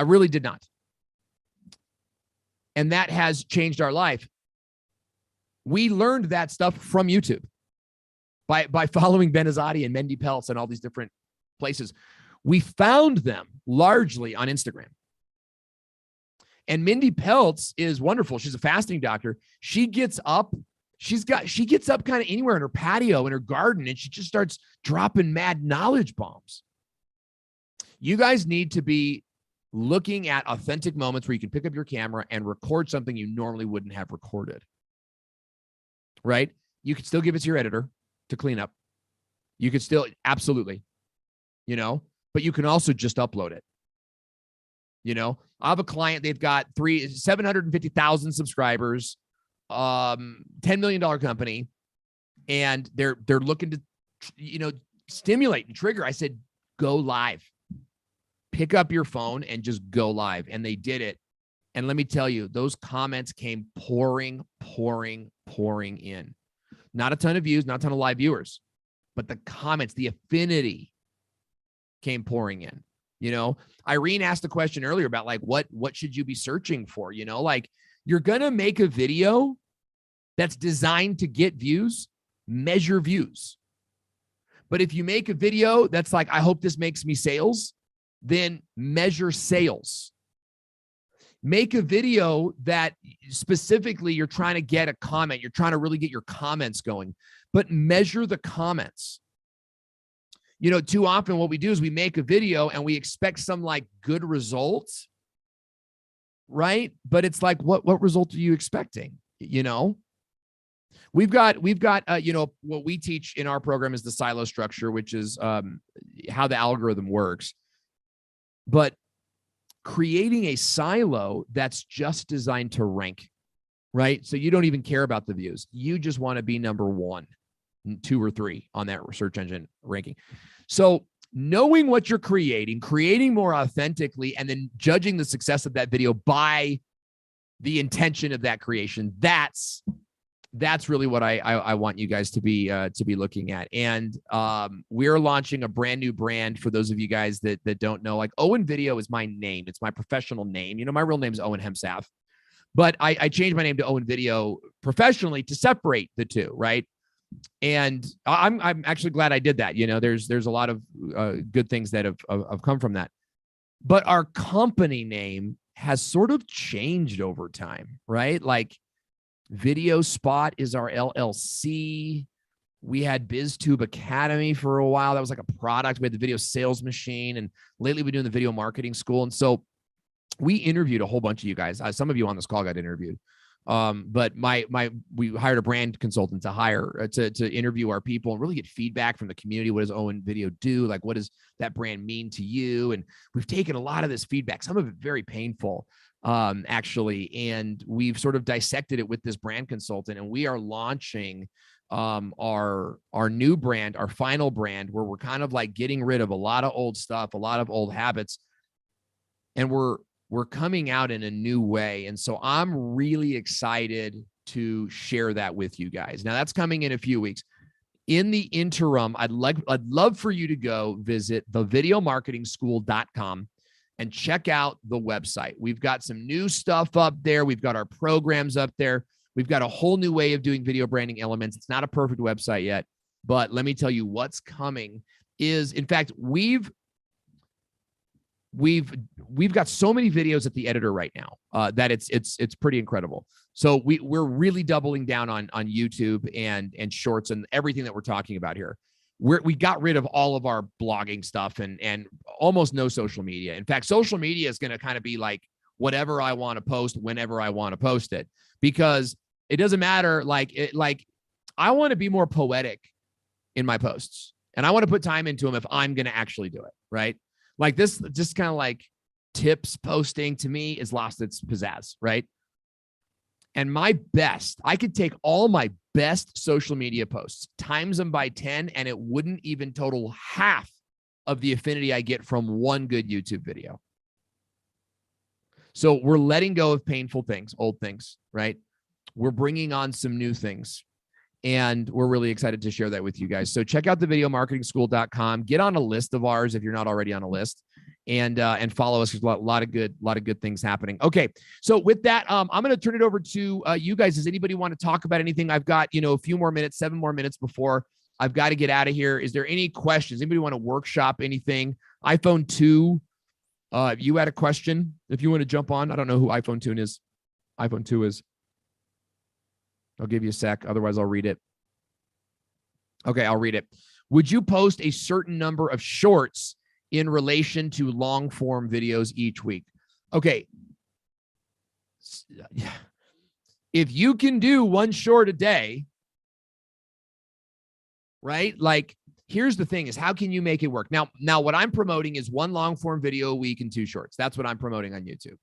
really did not. And that has changed our life. We learned that stuff from YouTube by following Ben Azadi and Mendy Peltz and all these different places. We found them largely on Instagram. And Mindy Peltz is wonderful. She's a fasting doctor. She gets up kind of anywhere in her patio, in her garden, and she just starts dropping mad knowledge bombs. You guys need to be looking at authentic moments where you can pick up your camera and record something you normally wouldn't have recorded, right? You could still give it to your editor to clean up. You could still, absolutely, but you can also just upload it. I have a client, they've got 750,000 subscribers, $10 million company, and they're looking to, stimulate and trigger. I said, go live. Pick up your phone and just go live. And they did it. And let me tell you, those comments came pouring in. Not a ton of views, not a ton of live viewers, but the comments, the affinity came pouring in. Irene asked a question earlier about what should you be searching for? You're going to make a video that's designed to get views, measure views. But if you make a video that's like, I hope this makes me sales, then measure sales. Make a video that specifically you're trying to get a comment. You're trying to really get your comments going, but measure the comments. Too often what we do is we make a video and we expect some good results, right? But it's like, what result are you expecting? We've got what we teach in our program is the silo structure, which is how the algorithm works. But creating a silo that's just designed to rank, right? So you don't even care about the views. You just want to be number 1, 2, or 3 on that search engine ranking. So knowing what you're creating more authentically, and then judging the success of that video by the intention of that creation, that's really what I want you guys to be looking at. And we're launching a brand new brand for those of you guys that don't know. Owen Video is my name. It's my professional name. My real name is Owen Hemsath. But I changed my name to Owen Video professionally to separate the two, right? And I'm actually glad I did that. You know, there's a lot of good things that have come from that. But our company name has sort of changed over time, right? Like Video Spot is our LLC. We had BizTube Academy for a while. That was like a product. We had the Video Sales Machine, and lately we're doing the Video Marketing School. And so we interviewed a whole bunch of you guys. Some of you on this call got interviewed. But we hired a brand consultant to interview our people and really get feedback from the community. What does Owen Video do? Like, what does that brand mean to you? And we've taken a lot of this feedback, some of it very painful, actually. And we've sort of dissected it with this brand consultant, and we are launching our new brand, our final brand, where we're kind of like getting rid of a lot of old stuff, a lot of old habits. And we're coming out in a new way. And so I'm really excited to share that with you guys. Now that's coming in a few weeks. In the interim, I'd love for you to go visit thevideomarketingschool.com and check out the website. We've got some new stuff up there. We've got our programs up there. We've got a whole new way of doing video branding elements. It's not a perfect website yet, but let me tell you what's coming is, in fact, we've got so many videos at the editor right now that it's pretty incredible. So we're really doubling down on YouTube and shorts and everything that we're talking about here. We got rid of all of our blogging stuff and almost no social media. In fact, social media is going to kind of be like whatever I want to post whenever I want to post it, because it doesn't matter. Like I want to be more poetic in my posts, and I want to put time into them if I'm going to actually do it, right? Like this, just kind of like tips posting to me is lost its pizzazz, right? And I could take all my best social media posts, times them by 10, and it wouldn't even total half of the affinity I get from one good YouTube video. So we're letting go of painful things, old things, right? We're bringing on some new things. And we're really excited to share that with you guys. So check out thevideomarketingschool.com. Get on a list of ours if you're not already on a list, and follow us. There's a lot of good things happening. Okay, so with that, I'm going to turn it over to you guys. Does anybody want to talk about anything? I've got a few more minutes, 7 more minutes before I've got to get out of here. Is there any questions? Anybody want to workshop anything? iPhone 2. You had a question. If you want to jump on, I don't know who iPhone 2 is. iPhone 2 is. I'll give you a sec. Otherwise, I'll read it. Okay, I'll read it. Would you post a certain number of shorts in relation to long form videos each week? Okay. If you can do 1 short a day, right? Like, here's the thing is, how can you make it work? Now what I'm promoting is 1 long form video a week and 2 shorts. That's what I'm promoting on YouTube.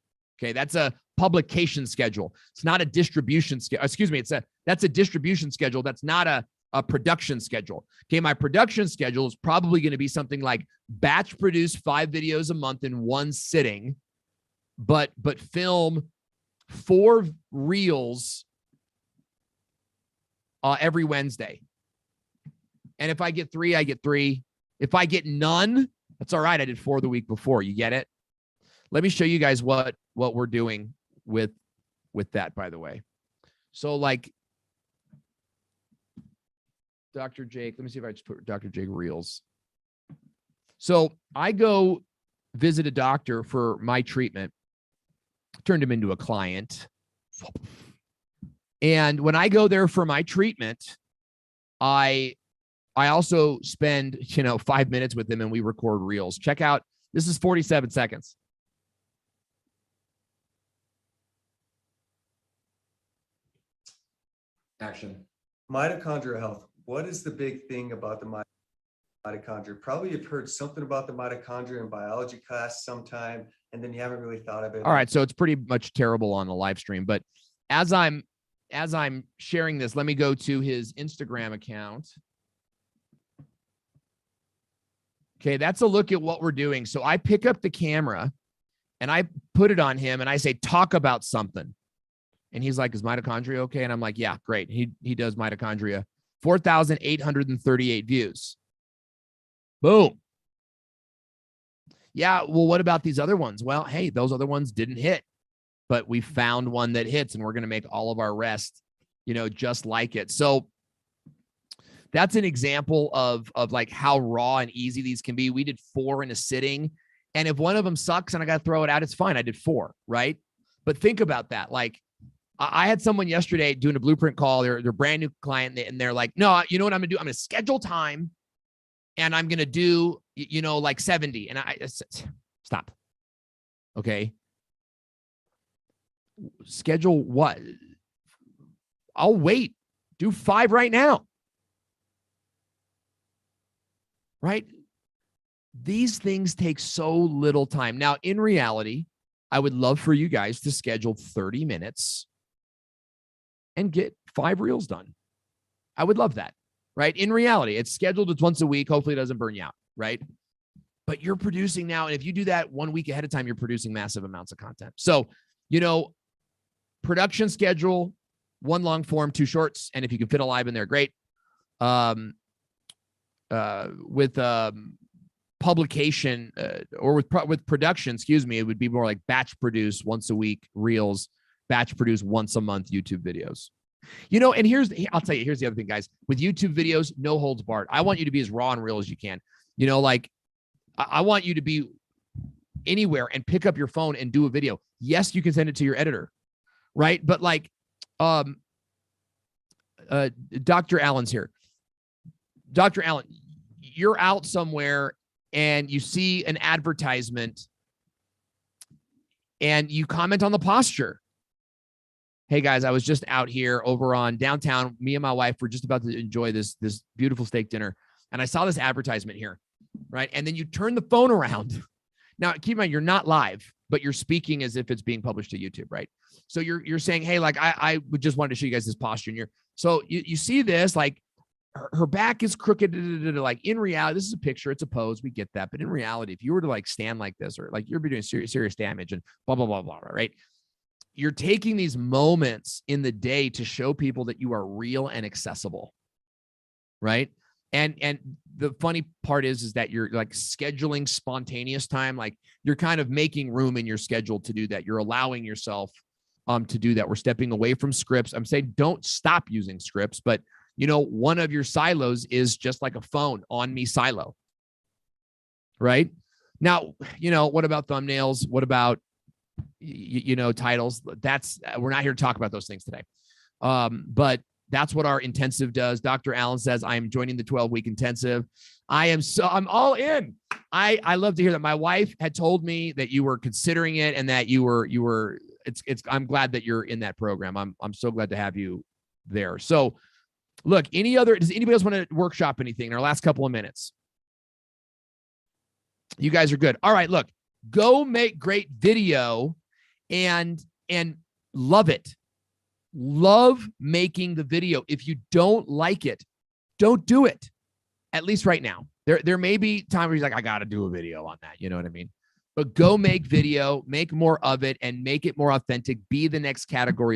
Okay, that's a publication schedule. It's not a distribution schedule. Excuse me, that's a distribution schedule. That's not a production schedule. Okay, my production schedule is probably going to be something like batch produce 5 videos a month in 1 sitting, but film 4 reels every Wednesday. And if I get 3, I get 3. If I get none, that's all right. I did 4 the week before. You get it? Let me show you guys what we're doing with that, by the way. So like Dr. Jake, let me see if I just put Dr. Jake Reels. So I go visit a doctor for my treatment, turned him into a client. And when I go there for my treatment, I also spend, 5 minutes with him and we record reels. Check out, this is 47 seconds. Action. Mitochondrial health. What is the big thing about the mitochondria? Probably you've heard something about the mitochondria in biology class sometime, and then you haven't really thought of it. All right, so it's pretty much terrible on the live stream, but as I'm sharing this, let me go to his Instagram account. Okay, that's a look at what we're doing. So I pick up the camera and I put it on him and I say, talk about something. And he's like, is mitochondria okay? And I'm like, yeah, great. He does mitochondria. 4,838 views. Boom. Yeah, well, what about these other ones? Well, hey, those other ones didn't hit. but we found one that hits, and we're going to make all of our rest, just like it. So that's an example of like how raw and easy these can be. We did 4 in a sitting. And if one of them sucks and I got to throw it out, it's fine. I did 4, right? But think about that. Like, I had someone yesterday doing a blueprint call. They're a brand new client, and they're like, no, you know what I'm going to do? I'm going to schedule time, and I'm going to do, like 70. And I said, stop. Okay. Schedule what? I'll wait. Do 5 right now. Right? These things take so little time. Now, in reality, I would love for you guys to schedule 30 minutes and get 5 reels done. I would love that, right? In reality, it's scheduled, it's once a week. Hopefully it doesn't burn you out, right? But you're producing now. And if you do that 1 week ahead of time, you're producing massive amounts of content. So, production schedule, 1 long form, 2 shorts. And if you can fit a live in there, great. With publication or with production, it would be more like batch produce once a week reels, batch produce once a month YouTube videos. And I'll tell you, here's the other thing, guys. With YouTube videos, no holds barred. I want you to be as raw and real as you can. I want you to be anywhere and pick up your phone and do a video. Yes, you can send it to your editor, right? But like, Dr. Allen's here. Dr. Allen, you're out somewhere and you see an advertisement and you comment on the posture. Hey guys, I was just out here over on downtown. Me and my wife were just about to enjoy this beautiful steak dinner. And I saw this advertisement here, right? And then you turn the phone around. Now, keep in mind, you're not live, but you're speaking as if it's being published to YouTube, right? So you're saying, hey, like I would just wanted to show you guys this posture. And so you see this, like, her back is crooked. Like, in reality, this is a picture, it's a pose, we get that. But in reality, if you were to like stand like this, or like you're doing serious damage and blah, blah, blah, blah, right? You're taking these moments in the day to show people that you are real and accessible, right? And the funny part is that you're like scheduling spontaneous time. Like, you're kind of making room in your schedule to do that. You're allowing yourself to do that. We're stepping away from scripts. I'm saying don't stop using scripts, but one of your silos is just like a phone on me silo, right? Now, what about thumbnails? What about, titles? We're not here to talk about those things today. But that's what our intensive does. Dr. Allen says, I am joining the 12-week intensive. I'm all in. I love to hear that. My wife had told me that you were considering it and that I'm glad that you're in that program. I'm so glad to have you there. So look, does anybody else want to workshop anything in our last couple of minutes? You guys are good. All right, look, go make great video and love it. Love making the video. If you don't like it, don't do it. At least right now. There may be time where he's like, I got to do a video on that. You know what I mean? But go make video, make more of it, and make it more authentic. Be the next category